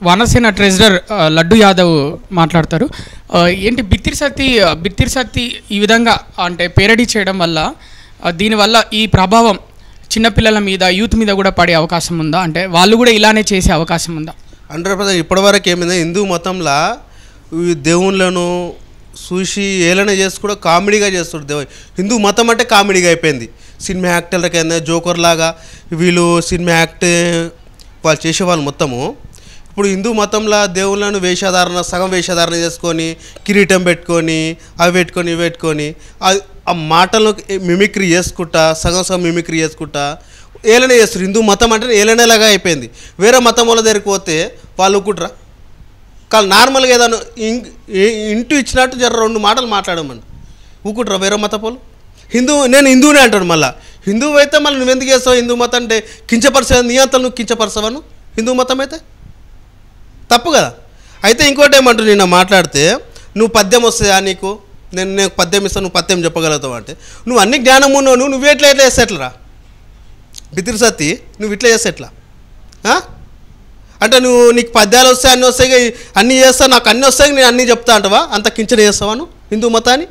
వానసేన treasurer laddu Yadav మాట్లాడతారు. ఏంటి బిత్తిరి సత్తి ఈ విధంగా అంటే పేరడీ చేయడం వల్ల దీనివల్ల ఈ ప్రభావం చిన్నపిల్లల మీద యూత్ మీద కూడా పడే అవకాశం ఉందా? అంటే వాళ్ళు కూడా ఇలానే చేసే అవకాశం ఉందా? 100% ఇప్పటివరకు ఏమైంది, హిందూ మతంలో దేవుళ్ళను చూసి ఏలన చేసి కూడా కామెడీగా చేస్తారు. హిందూ మతం అంటే కామెడీగా అయిపోయింది. సినిమా యాక్టర్లకి అయినా జోకర్ లాగా వీళ్ళు సినిమా యాక్ట్ వాళ్ళు చేసేవాళ్ళు మొత్తము. ఇప్పుడు హిందూ మతంలో దేవుళ్ళను సగం వేషధారణ చేసుకొని కిరీటం పెట్టుకొని అవి పెట్టుకొని ఇవి పెట్టుకొని ఆ మాటలను మిమిక్రీ చేసుకుంటా సగం మిమిక్రీ చేసుకుంటా ఏలన చేస్తారు. హిందూ మతం అంటే ఏలనలాగా అయిపోయింది. వేరే మతం వాళ్ళ దగ్గరికి పోతే వాళ్ళు కుట్రా కానీ నార్మల్గా ఏదైనా ఇంటూ ఇచ్చినట్టు జర 2 మాటలు మాట్లాడమని ఊకుట్రా వేరే మతపోలు. నేను హిందువునే అంటాడు. మళ్ళీ హిందువు అయితే మళ్ళీ నువ్వెందుకు చేస్తావు? హిందూ మతం అంటే కించపరిచేది నీ అంతా నువ్వు కించపరచవను హిందూ మతం అయితే తప్పు కదా. అయితే ఇంకోటి ఏమంటారు, నిన్న మాట్లాడితే నువ్వు పద్యం వస్తుందా నీకు, నేను పద్యం ఇస్తాను నువ్వు పద్యం చెప్పగలుగుతావు అంటే నువ్వు అన్ని జ్ఞానం ఉన్నావు, నువ్వు ఎట్లా చేస్తే ఎట్లరా బిత్తిరి సత్తి, నువ్వు ఇట్లా చేస్తే ఎట్లా అంటే నీకు పద్యాలు వస్తాయి అన్నీ వస్తాయి అన్నీ చేస్తా నాకు అన్నీ వస్తాయి నేను అన్నీ చెప్తా అంటావా? అంత కించన చేస్తావా నువ్వు హిందూ మతాన్ని?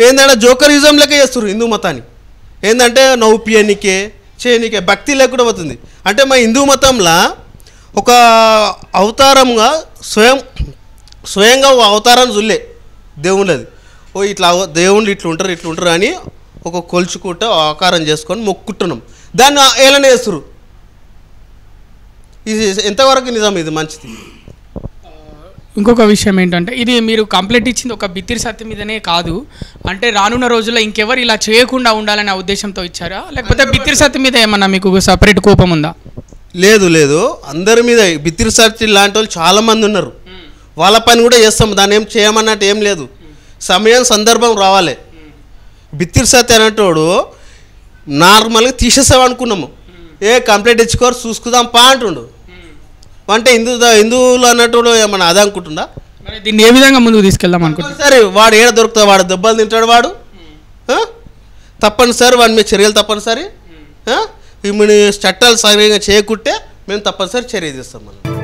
ఏంటంటే జోకరిజం లెక్క చేస్తారు హిందూ మతాన్ని. ఏంటంటే నవ్వుపియనికే చేయనికే భక్తి లేకుండా పోతుంది. అంటే మా హిందూ మతంలో ఒక అవతారంగా స్వయంగా అవతారాన్ని చూడలే దేవుళ్ళది. ఇట్లా దేవుళ్ళు ఇట్లుంటారు అని ఒక కొలుచుకుంటూ ఆకారం చేసుకొని మొక్కుంటున్నాం, దాన్ని ఏలనే చేస్తారు. ఇది ఎంతవరకు నిజం? ఇది మంచిది. ఇంకొక విషయం ఏంటంటే ఇది మీరు కంప్లైంట్ ఇచ్చింది ఒక బిత్తిరి సత్తి మీదనే కాదు, అంటే రానున్న రోజుల్లో ఇంకెవరు ఇలా చేయకుండా ఉండాలనే ఉద్దేశంతో ఇచ్చారా, లేకపోతే బిత్తిరి సత్తి మీద ఏమన్నా మీకు సపరేట్ కోపం ఉందా? లేదు, అందరి మీద. బిత్తిరి సత్తి లాంటి వాళ్ళు చాలామంది ఉన్నారు, వాళ్ళ పని కూడా చేస్తాం, దాన్ని ఏం చేయమన్నట్టు ఏం లేదు. సమయం సందర్భం రావాలి. బిత్తిరి సత్తి అనేటోడు నార్మల్గా తీసేసాం అనుకున్నాము, కంప్లైంట్ ఇచ్చుకోరు చూసుకుందాం పా అంటుండు. అంటే హిందువులు అన్నట్టు ఏమన్నా అదే అనుకుంటుందా? దీన్ని ఏ విధంగా ముందుకు తీసుకెళ్దాం అనుకుంటున్నా? సరే వాడు ఏడ దొరుకుతాడు, వాడు దెబ్బలు తింటాడు, వాడు తప్పనిసరి వాడి మీద చర్యలు తప్పనిసరి. చట్టాలు సరిగా చేయకుంటే మేము తప్పనిసరి చర్య తీస్తాం మనం.